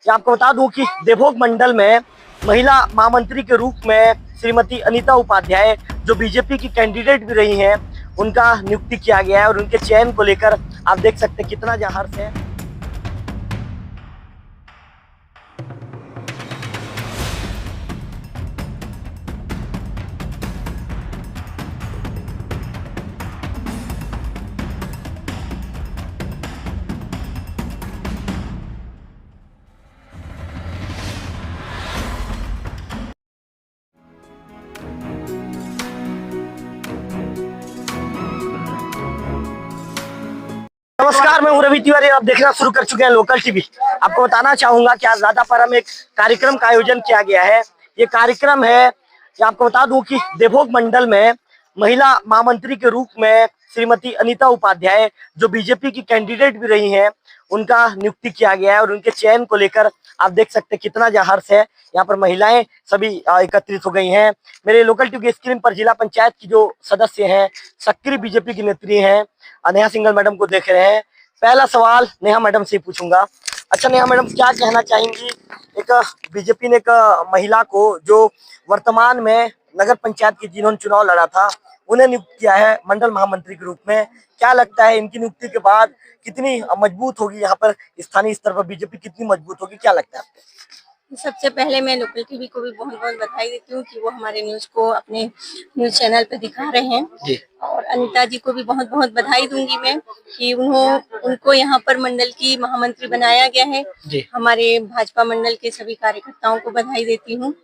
आपको बता दूं कि देवभोग मंडल में महिला महामंत्री के रूप में श्रीमती अनीता उपाध्याय जो बीजेपी की कैंडिडेट भी रही हैं, उनका नियुक्ति किया गया है और उनके चयन को लेकर आप देख सकते हैं कितना जहां हर्ष है। नमस्कार, मैं हूं रवि तिवारी। आप देखना शुरू कर चुके हैं लोकल टीवी। आपको बताना चाहूंगा कि आज राजापारा में एक कार्यक्रम का आयोजन किया गया है। ये कार्यक्रम है कि आपको बता दूं कि देवभोग मंडल में महिला महामंत्री के रूप में श्रीमती अनीता उपाध्याय जो बीजेपी की कैंडिडेट भी रही हैं, उनका नियुक्ति किया गया है और उनके चयन को लेकर आप देख सकते हैं कितना जहां हर्ष है। यहाँ पर महिलाएं सभी एकत्रित हो गई हैं। मेरे लोकल टीवी की स्क्रीन पर जिला पंचायत की जो सदस्य हैं, सक्रिय बीजेपी की नेत्री हैं, नेहा सिंघल मैडम को देख रहे हैं। पहला सवाल नेहा मैडम से पूछूंगा। अच्छा नेहा मैडम, क्या कहना चाहेंगी? एक बीजेपी ने एक महिला को जो वर्तमान में नगर पंचायत की जिन्होंने चुनाव लड़ा था, उन्हें नियुक्त किया है मंडल महामंत्री के रूप में। क्या लगता है इनकी नियुक्ति के बाद कितनी मजबूत होगी यहाँ पर स्थानीय स्तर पर बीजेपी, कितनी मजबूत होगी, क्या लगता है आपको? सबसे पहले मैं लोकल टीवी को भी बहुत बहुत बधाई देती हूँ कि वो हमारे न्यूज को अपने न्यूज चैनल पे दिखा रहे हैं जी। और अनीता जी को भी बहुत बहुत बधाई दूंगी मैं कि उनको यहाँ पर मंडल की महामंत्री बनाया गया है। हमारे भाजपा मंडल के सभी कार्यकर्ताओं को बधाई देती हूँ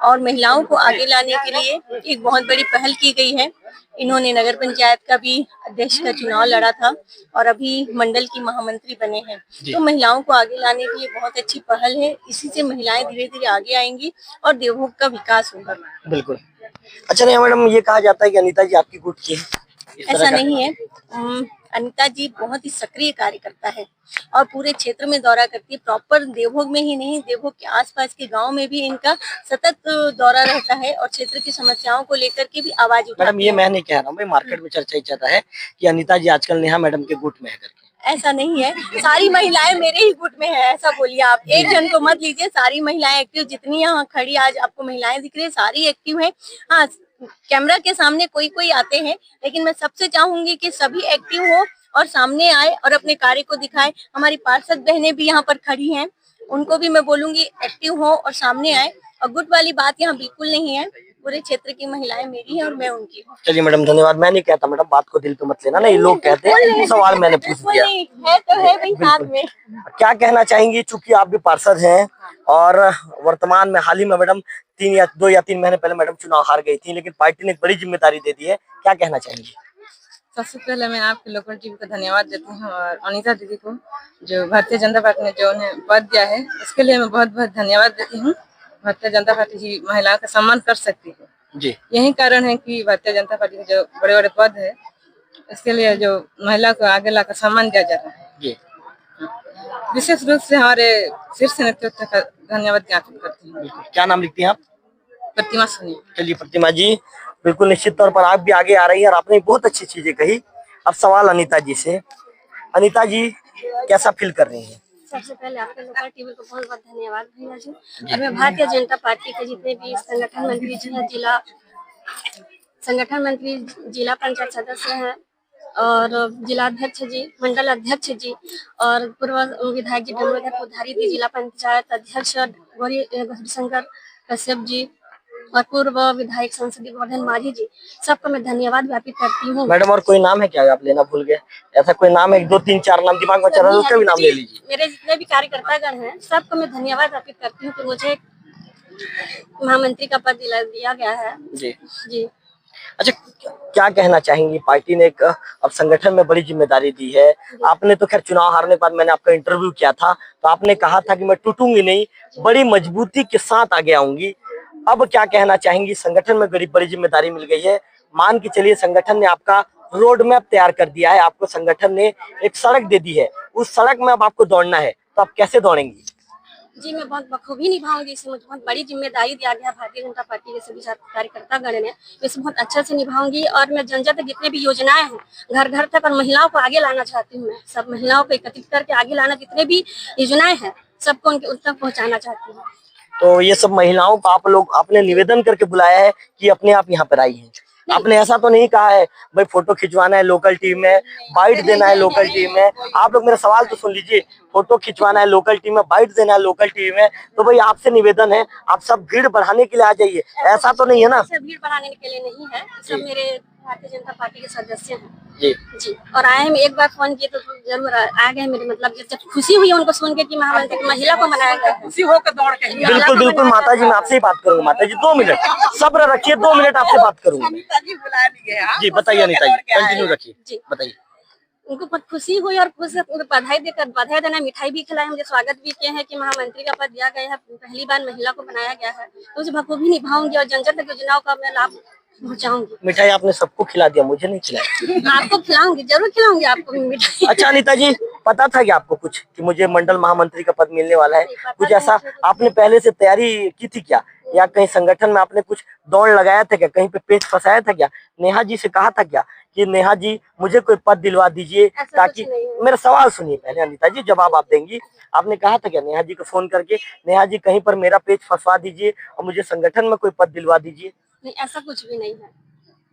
और महिलाओं को आगे लाने के लिए एक बहुत बड़ी पहल की गई है। इन्होंने नगर पंचायत का भी अध्यक्ष का चुनाव लड़ा था और अभी मंडल की महामंत्री बने हैं, तो महिलाओं को आगे लाने के लिए बहुत अच्छी पहल है। इसी से महिलाएं धीरे धीरे आगे आएंगी और देवभोग का विकास होगा। बिल्कुल। अच्छा नहीं मैडम, ये कहा जाता है कि अनीता जी आपकी गुट की है, ऐसा नहीं है। अनीता जी बहुत ही सक्रिय कार्यकर्ता है और पूरे क्षेत्र में दौरा करती है। प्रॉपर देवभोग में ही नहीं, देवभोग के आसपास के गांव में भी इनका सतत दौरा रहता है और क्षेत्र की समस्याओं को लेकर के भी आवाज उठाती है। मैडम ये मैं नहीं कह रहा हूँ, मार्केट में चर्चा ही चलता है कि अनीता जी आजकल नेहा मैडम के गुट में है करके। ऐसा नहीं है, सारी महिलाएं मेरे ही गुट में है, ऐसा बोलिए आप। एक जन को मत लीजिए, सारी महिलाएं एक्टिव, जितनी यहाँ खड़ी आज आपको महिलाएं दिख रही है सारी एक्टिव है। हाँ, कैमरा के सामने कोई कोई आते हैं, लेकिन मैं सबसे चाहूंगी कि सभी एक्टिव हो और सामने आए और अपने कार्य को दिखाए। हमारी पार्षद बहनें भी यहाँ पर खड़ी हैं, उनको भी मैं बोलूंगी एक्टिव हो और सामने आए। और गुट वाली बात यहाँ बिल्कुल नहीं है, पूरे क्षेत्र की महिलाएं मेरी हैं और मैं उनकी हूँ। चलिए मैडम धन्यवाद। मैं नहीं कहता मैडम, बात को दिल पे मत लेना, नहीं लोग कहते हैं, सवाल मैंने पूछ दिया है तो है भाई साथ में। क्या कहना चाहेंगी, चूंकि आप भी पार्षद हैं और वर्तमान में हाल ही में मैडम 2 या 3 महीने पहले मैडम चुनाव हार गई थी, लेकिन पार्टी ने एक बड़ी जिम्मेदारी दे दी है, क्या कहना चाहेंगी? सबसे पहले मैं आपके लोकल टीवी को धन्यवाद देती हूँ और अनीता दीदी को जो भारतीय जनता पार्टी ने जो उन्हें पद दिया है, इसके लिए मैं बहुत बहुत धन्यवाद देती हूँ। भारतीय जनता पार्टी ही महिलाओं का सम्मान कर सकती है जी। यही कारण है कि भारतीय जनता पार्टी के जो बड़े बड़े पद है, इसके लिए जो महिला को आगे लाकर सम्मान दिया जा रहा है जी। विशेष रूप से हमारे शीर्ष नेतृत्व का धन्यवाद ज्ञापित करती हूँ। क्या नाम लिखती हैं आप? प्रतिमा सोनी। चलिए प्रतिमा जी, बिल्कुल निश्चित तौर पर आप भी आगे आ रही हैं और आपने बहुत अच्छी चीजें कही। अब सवाल अनीता जी से। अनीता जी कैसा फील कर रही हैं? सबसे पहले आपके लोकल टीवी को बहुत बहुत धन्यवाद भैया जी। और मैं भारतीय जनता पार्टी के जितने भी संगठन मंत्री, जिला पंचायत सदस्य हैं और जिला अध्यक्ष जी, मंडल अध्यक्ष जी और पूर्व विधायक जी डमरूधर पुधारी जी, जिला पंचायत अध्यक्ष गौरीशंकर कश्यप जी और पूर्व विधायक संसदीय गोवर्धन माझी जी, सबको मैं धन्यवाद ज्ञापित करती हूँ। मैडम और कोई नाम है क्या, आप लेना भूल गए? ऐसा कोई नाम है, 1 2 3 4 नाम दिमाग में चल रहा है, उसका भी नाम ले लीजिए। मेरे जितने भी कार्यकर्तागण हैं सबको मैं धन्यवाद ज्ञापित करती हूँ कि मुझे महामंत्री का पद दिया गया है जी जी। अच्छा, क्या कहना चाहेंगी? पार्टी ने एक अब संगठन में बड़ी जिम्मेदारी दी है। आपने तो खैर चुनाव हारने के बाद मैंने आपका इंटरव्यू किया था, तो आपने कहा था कि मैं टूटूंगी नहीं, बड़ी मजबूती के साथ आगे आऊंगी। अब क्या कहना चाहेंगी? संगठन में बड़ी जिम्मेदारी मिल गई है, मान के चलिए संगठन ने आपका रोड मैप तैयार कर दिया है, आपको संगठन ने एक सड़क दे दी है, उस सड़क में अब आपको दौड़ना है, तो आप कैसे दौड़ेंगी? जी मैं बहुत बखूबी निभाऊंगी। इसे मुझे बहुत बड़ी जिम्मेदारी दिया गया भारतीय जनता पार्टी के सभी कार्यकर्ता गण ने, इसे बहुत अच्छे से निभाऊंगी और मैं जन जन तक जितने भी योजनाएं हैं घर घर तक और महिलाओं को आगे लाना चाहती हूँ। मैं सब महिलाओं को एकत्रित करके आगे लाना, जितने भी योजनाएं हैं सबको उनके उन तक पहुंचाना चाहती हूँ। तो ये सब महिलाओं को आप लोग आपने निवेदन करके बुलाया है कि अपने आप यहाँ पर आई हैं? आपने ऐसा तो नहीं कहा है भाई फोटो खिंचवाना है लोकल टीम में, बाइट देना है लोकल टीम में? आप लोग मेरा सवाल तो सुन लीजिए, फोटो खिंचवाना है लोकल टीम में, बाइट देना है लोकल टीम में, तो भाई आपसे निवेदन है आप सब भीड़ बढ़ाने के लिए आ जाइए, ऐसा तो नहीं है ना? भीड़ बढ़ाने के लिए नहीं है, सब मेरे भारतीय जनता पार्टी के सदस्य हैं जी जी। और आए हम एक बार फोन किए तो जरूर आ गए मेरे, मतलब जब खुशी हुई उनको सुन के कि महामंत्री की महिला को मनाया गया, खुशी होकर दौड़ के। बिल्कुल बिल्कुल माता जी, मैं आपसे ही बात करूंगा। माता जी 2 मिनट सब्र रखिए, 2 मिनट आपसे बात करूंगा। जी बताइए अनिता जी, कंटिन्यू रखिए, जी बताइए। उनको बहुत खुशी हुई और खुश बधाई देना, मिठाई भी खिलाई, मुझे स्वागत भी किए हैं कि महामंत्री का पद दिया गया है, पहली बार महिला को बनाया गया है, तो उसे बखूबी निभाऊंगी और जन जन तक योजनाओं का मैं लाभ पहुँचाऊंगी। मिठाई आपने सबको खिला दिया, मुझे नहीं खिलाया। आपको खिलाऊंगी, जरूर खिलाऊंगी आपको मिठाई। अच्छा अनिता जी, पता था कि आपको कुछ कि मुझे मंडल महामंत्री का पद मिलने वाला है? कुछ ऐसा आपने पहले से तैयारी की थी क्या, या कहीं संगठन में आपने कुछ दौड़ लगाया था क्या, कहीं पे पेच फंसाया था क्या, नेहा जी से कहा था क्या कि नेहा जी मुझे कोई पद दिलवा दीजिए? ताकि मेरा सवाल सुनिए पहले अनिता जी, जवाब आप देंगी। आपने कहा था क्या नेहा जी को फोन करके, नेहा जी कहीं पर मेरा पेच फंसवा दीजिए और मुझे संगठन में कोई पद दिलवा दीजिए? नहीं, ऐसा कुछ भी नहीं है,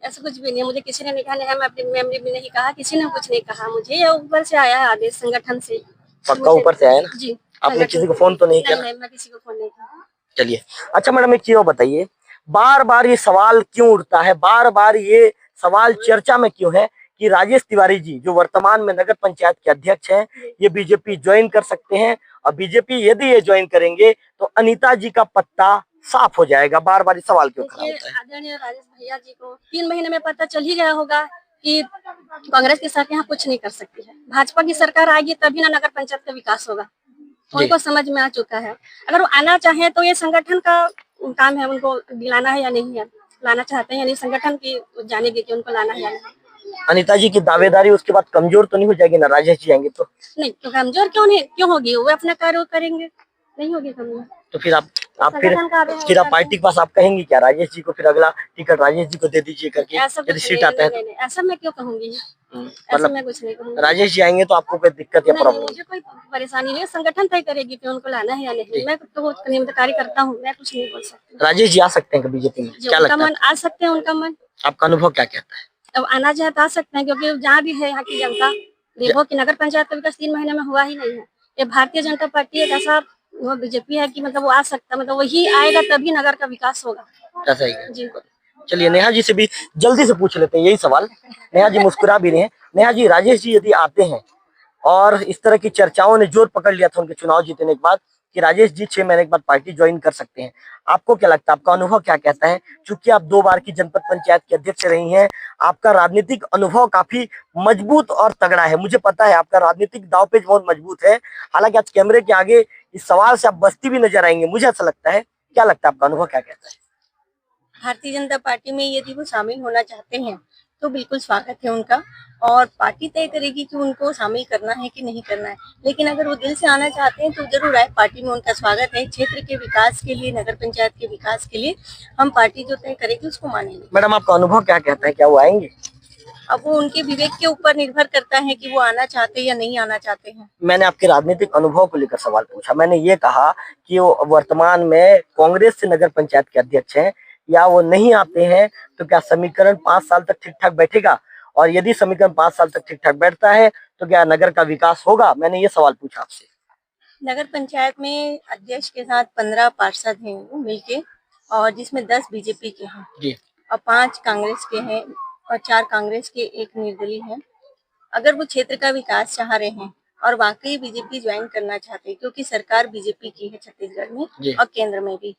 ऐसा कुछ भी नहीं है। मुझे किसी ने नहीं कहा, नहीं, मैं अपनी मेमोरी भी नहीं कहा, किसी ने कुछ नहीं कहा मुझे, ये ऊपर से आया है आदेश संगठन से। पक्का ऊपर से आया ना जी? आपने किसी को फोन तो नहीं किया? नहीं, मैं किसी को फोन नहीं किया। चलिए अच्छा मैडम, एक चीज और बताइए, बार बार ये सवाल क्यों उठता है, बार बार ये सवाल चर्चा में क्यों है कि राजेश तिवारी जी जो वर्तमान में नगर पंचायत के अध्यक्ष हैं, ये बीजेपी ज्वाइन कर सकते हैं, और बीजेपी यदि ये ज्वाइन करेंगे तो अनीता जी का पत्ता साफ हो जाएगा? बार बार ये सवाल क्यों खड़ा होता है? आदरणीय राजेश भैया जी को 3 महीने में पता चल ही गया होगा कि कांग्रेस की सरकार यहाँ कुछ नहीं कर सकती है, भाजपा की सरकार आएगी तभी ना नगर पंचायत का विकास होगा। उनको समझ में आ चुका है, अगर वो आना चाहे तो ये संगठन का काम है, उनको दिलाना है या नहीं है, लाना चाहते हैं या नहीं, संगठन की जानेगी कि उनको लाना है या नहीं। अनीता जी की दावेदारी उसके बाद कमजोर तो नहीं हो जाएगी ना, राजेश जी आएंगे तो? नहीं, तो कमजोर क्यों होगी, वो अपना कार्य करेंगे, नहीं होगी कमजोर। तो फिर आप फिर आप पार्टी के पास आप कहेंगे क्या राजेश जी को फिर अगला टिकट राजेश जी को दे दीजिए करके, यदि सीट आता है? नहीं, ऐसा मैं क्यों कहूंगी, ऐसा मैं कुछ नहीं कहूंगी। राजेश जी आएंगे तो आपको कोई दिक्कत या प्रॉब्लम? मुझे कोई परेशानी नहीं है, संगठन तय करेगी कि उनको लाना है या नहीं, मैं तो नियमित कार्य करता हूँ, मैं कुछ नहीं बोल सकती। राजेश जी आ सकते हैं बीजेपी में? क्या लगता है? आ सकते हैं, उनका मन। आपका अनुभव क्या कहता है? अब आना चाहे तो आ सकते हैं, क्योंकि जहाँ भी है यहाँ की जनता देखो कि नगर पंचायत का विकास 3 महीने में हुआ ही नहीं है। ये भारतीय जनता पार्टी एक ऐसा वो बीजेपी है कि मतलब वो आ सकता, मतलब वही आएगा तभी नगर का विकास होगा। ऐसा ही है जी। चलिए नेहा जी से भी जल्दी से पूछ लेते हैं यही सवाल। नेहा जी मुस्कुरा भी रहे हैं। नेहा जी, राजेश जी यदि आते हैं और इस तरह की चर्चाओं ने जोर पकड़ लिया था उनके चुनाव जीतने के बाद कि राजेश जी 6 महीने के बाद पार्टी ज्वाइन कर सकते हैं, आपको क्या लगता है, आपका अनुभव क्या कहता है? क्योंकि आप 2 बार की जनपद पंचायत की अध्यक्ष रही हैं, आपका राजनीतिक अनुभव काफी मजबूत और तगड़ा है, मुझे पता है आपका राजनीतिक दांवपेच बहुत मजबूत है। हालांकि आज कैमरे के आगे इस सवाल से आप बचती भी नजर आएंगे, मुझे ऐसा लगता है। क्या लगता है, आपका अनुभव क्या कहता है? भारतीय जनता पार्टी में यदि वो शामिल होना चाहते हैं तो बिल्कुल स्वागत है उनका, और पार्टी तय करेगी कि उनको शामिल करना है कि नहीं करना है। लेकिन अगर वो दिल से आना चाहते हैं तो जरूर आए, पार्टी में उनका स्वागत है। क्षेत्र के विकास के लिए, नगर पंचायत के विकास के लिए हम पार्टी जो तय करेगी उसको मानेंगे। मैडम, आपका अनुभव क्या कहता है, क्या वो आएंगे? अब वो उनके विवेक के ऊपर निर्भर करता है कि वो आना चाहते हैं या नहीं आना चाहते हैं। मैंने आपके राजनीतिक अनुभव को लेकर सवाल पूछा। मैंने ये कहा कि वो वर्तमान में कांग्रेस से नगर पंचायत के अध्यक्ष हैं, या वो नहीं आते हैं तो क्या समीकरण 5 साल तक ठीक ठाक बैठेगा? और यदि समीकरण 5 साल तक ठीक ठाक बैठता है तो क्या नगर का विकास होगा? मैंने ये सवाल पूछा आपसे। नगर पंचायत में अध्यक्ष के साथ 15 पार्षद हैं वो मिलके, और जिसमें 10 बीजेपी के हैं जी, और 5 कांग्रेस के हैं और 4 कांग्रेस के, 1 निर्दलीय हैं। अगर वो क्षेत्र का विकास चाह रहे हैं और वाकई बीजेपी ज्वाइन करना चाहते हैं, क्योंकि सरकार बीजेपी की है छत्तीसगढ़ में और केंद्र में भी,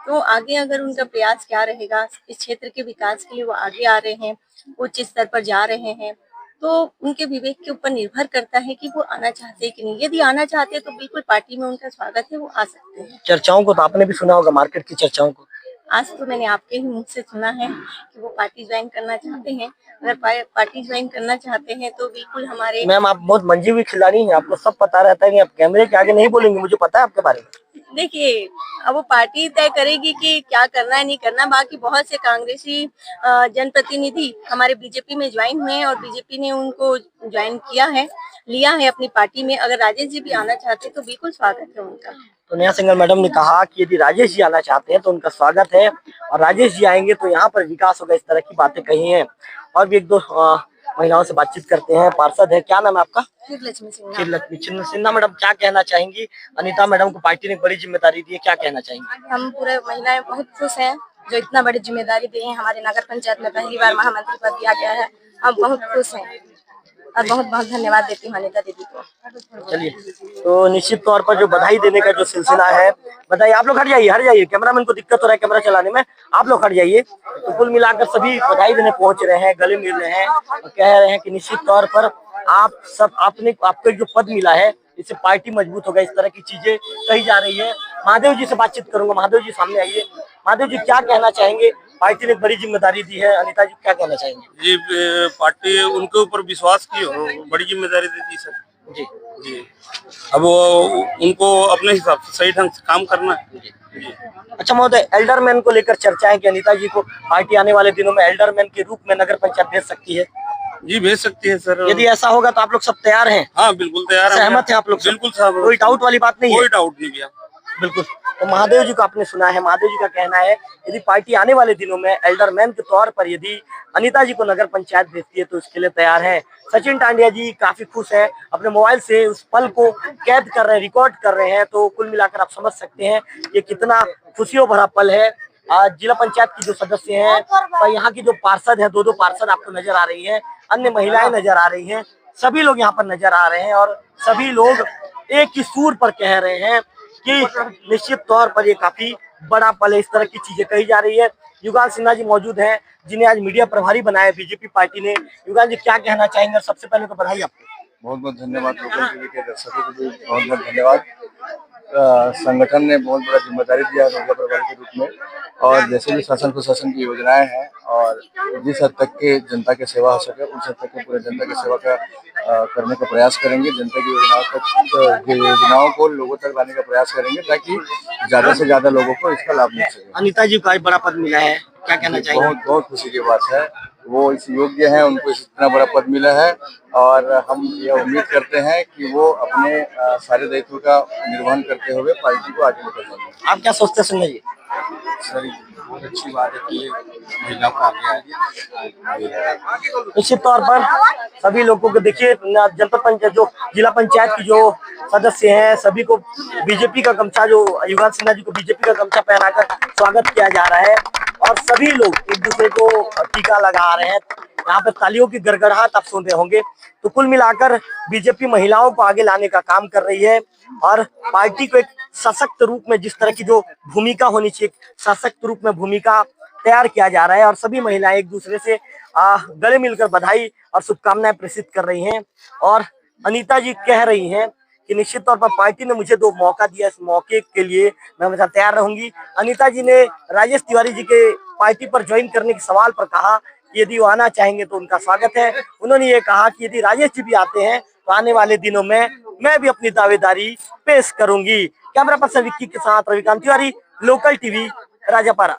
तो आगे अगर उनका प्रयास क्या रहेगा, इस क्षेत्र के विकास के लिए वो आगे आ रहे हैं, उच्च स्तर पर जा रहे हैं, तो उनके विवेक के ऊपर निर्भर करता है कि वो आना चाहते हैं कि नहीं। यदि आना चाहते हैं तो बिल्कुल पार्टी में उनका स्वागत है, वो आ सकते हैं। चर्चाओं को तो आपने भी सुना होगा, मार्केट की चर्चाओं को। आज तो मैंने आपके ही मुख से सुना है कि वो पार्टी ज्वाइन करना चाहते हैं। अगर पार्टी ज्वाइन करना चाहते हैं तो बिल्कुल हमारे। मैम आप बहुत मंजी हुई खिलाड़ी हैं, आपको सब पता रहता है कि आप कैमरे के आगे नहीं बोलेंगे, मुझे पता है आपके बारे में। देखिए, अब वो पार्टी तय करेगी कि क्या करना है नहीं करना। बाकी बहुत से कांग्रेसी जनप्रतिनिधि हमारे बीजेपी में ज्वाइन हुए हैं और बीजेपी ने उनको ज्वाइन किया है, लिया है अपनी पार्टी में। अगर राजेश जी भी आना चाहते तो बिल्कुल स्वागत है उनका। तो नेहा सिंघल मैडम ने कहा कि यदि राजेश जी आना चाहते हैं तो उनका स्वागत है, और राजेश जी आएंगे तो यहाँ पर विकास होगा, इस तरह की बातें कही हैं। और भी एक दो महिलाओं से बातचीत करते हैं। पार्षद है, क्या नाम है आपका? लक्ष्मी सिंह। लक्ष्मी सिन्हा मैडम, क्या कहना चाहेंगी? अनीता मैडम को पार्टी ने बड़ी जिम्मेदारी दी है, क्या कहना चाहेंगी? हम पूरे महिलाएं बहुत खुश हैं जो इतना बड़ी जिम्मेदारी दी है। हमारे नगर पंचायत में पहली बार महामंत्री पद दिया गया है। हम बहुत खुश हैं और बहुत बहुत धन्यवाद देती हूँ अनीता दीदी को। चलिए, तो निश्चित तौर पर जो बधाई देने का जो सिलसिला है, बधाई। आप लोग हट जाइए, कैमरामैन को दिक्कत हो रहा है कैमरा चलाने में, आप लोग हट जाइए। तो कुल मिलाकर सभी बधाई देने पहुंच रहे हैं, गले मिल रहे हैं और कह रहे हैं कि निश्चित तौर पर आप सब आपको जो पद मिला है इससे पार्टी मजबूत होगा, इस तरह की चीजें कही जा रही है। महादेव जी से बातचीत करूंगा। महादेव जी सामने आइए। महादेव जी, क्या कहना चाहेंगे? पार्टी ने बड़ी जिम्मेदारी दी है, अनीता जी क्या कहना चाहेंगे? जी, पार्टी उनके ऊपर विश्वास की हो, बड़ी जिम्मेदारी दे दी सर। जी जी, अब वो उनको अपने हिसाब से सही ढंग से काम करना है। जी। अच्छा महोदय, एल्डरमैन को लेकर चर्चा है कि अनीता जी को पार्टी आने वाले दिनों में एल्डरमैन के रूप में नगर पंचायत भेज सकती है। जी, भेज सकती है सर। यदि ऐसा होगा तो आप लोग सब तैयार हैं? हाँ, बिल्कुल तैयार हैं। सहमत हैं आप लोग? बिल्कुल साहब, कोई डाउट वाली बात नहीं है? कोई डाउट नहीं भैया। बिल्कुल। तो महादेव जी को आपने सुना है, महादेव जी का कहना है यदि पार्टी आने वाले दिनों में एल्डरमैन के तौर पर यदि अनीता जी को नगर पंचायत भेजती है तो इसके लिए तैयार है। सचिन टांडिया जी काफी खुश हैं, अपने मोबाइल से उस पल को कैद कर रहे हैं, रिकॉर्ड कर रहे हैं। तो कुल मिलाकर आप समझ सकते हैं ये कितना खुशियों भरा पल है। आज जिला पंचायत की जो सदस्य हैं और यहाँ की जो पार्षद है, दो पार्षद आपको नजर आ रही है, अन्य महिलाएं नजर आ रही हैं, सभी लोग यहाँ पर नजर आ रहे हैं और सभी लोग एक ही सुर पर कह रहे हैं कि निश्चित तौर पर ये काफी बड़ा पल है। इस तरह की चीजें कही जा रही है। युगाल सिन्हा जी मौजूद हैं, जिन्हें आज मीडिया प्रभारी बनाया बीजेपी पार्टी ने। युगाल जी क्या कहना चाहेंगे? सबसे पहले तो बधाई आपको। बहुत बहुत धन्यवाद। लोकल टीवी के दर्शकों को भी बहुत बहुत धन्यवाद। संगठन ने बहुत बड़ा जिम्मेदारी दिया है मीडिया प्रभारी के रूप में, और जैसे भी शासन प्रशासन की योजनाएं हैं और जिस हद तक के जनता की सेवा हो सके उस हद तक के पूरे जनता की सेवा का करने का प्रयास करेंगे। जनता की योजनाओं को लोगों तक लाने का प्रयास करेंगे ताकि ज्यादा से ज्यादा लोगों को इसका लाभ मिल सके। अनीता जी को आज बड़ा पद मिला है, क्या कहना चाहेंगे? बहुत बहुत खुशी की बात है, वो इस योग्य हैं, उनको इतना बड़ा पद मिला है और हम ये उम्मीद करते हैं कि वो अपने सारे दायित्व का निर्वहन करते हुए पार्टी को आगे लेकर जाएंगे। आप क्या सोचते हैं संजय जी? सर, बहुत अच्छी बात है कि महिलाओं को आगे आगे। निश्चित तौर पर सभी लोगों को देखिए, जनपद पंचायत जो जिला पंचायत की जो सदस्य हैं सभी को बीजेपी का गमछा, जो युगाल सिन्हा जी को बीजेपी का गमछा पहनाकर स्वागत किया जा रहा है और सभी लोग एक दूसरे को टीका लगा रहे हैं। यहाँ पे तालियों की गड़गड़ाहट आप सुन रहे होंगे। तो कुल मिलाकर बीजेपी महिलाओं को आगे लाने का काम कर रही है और पार्टी को एक सशक्त रूप में, जिस तरह की जो भूमिका होनी चाहिए, सशक्त रूप में भूमिका तैयार किया जा रहा है और सभी महिलाएं एक दूसरे से गले मिलकर बधाई और शुभकामनाएं प्रेषित कर रही हैं। और अनीता जी कह रही हैं कि निश्चित तौर पर पार्टी ने मुझे 2 मौका दिया, इस मौके के लिए मैं हमेशा तैयार रहूंगी। अनीता जी ने राजेश तिवारी जी के पार्टी पर ज्वाइन करने के सवाल पर कहा कि यदि वो आना चाहेंगे तो उनका स्वागत है। उन्होंने ये कहा कि यदि राजेश जी भी आते हैं तो आने वाले दिनों में मैं भी अपनी दावेदारी पेश करूंगी। कैमरा पर्सन विक्की के साथ रविकांत तिवारी, लोकल टीवी, राजापारा।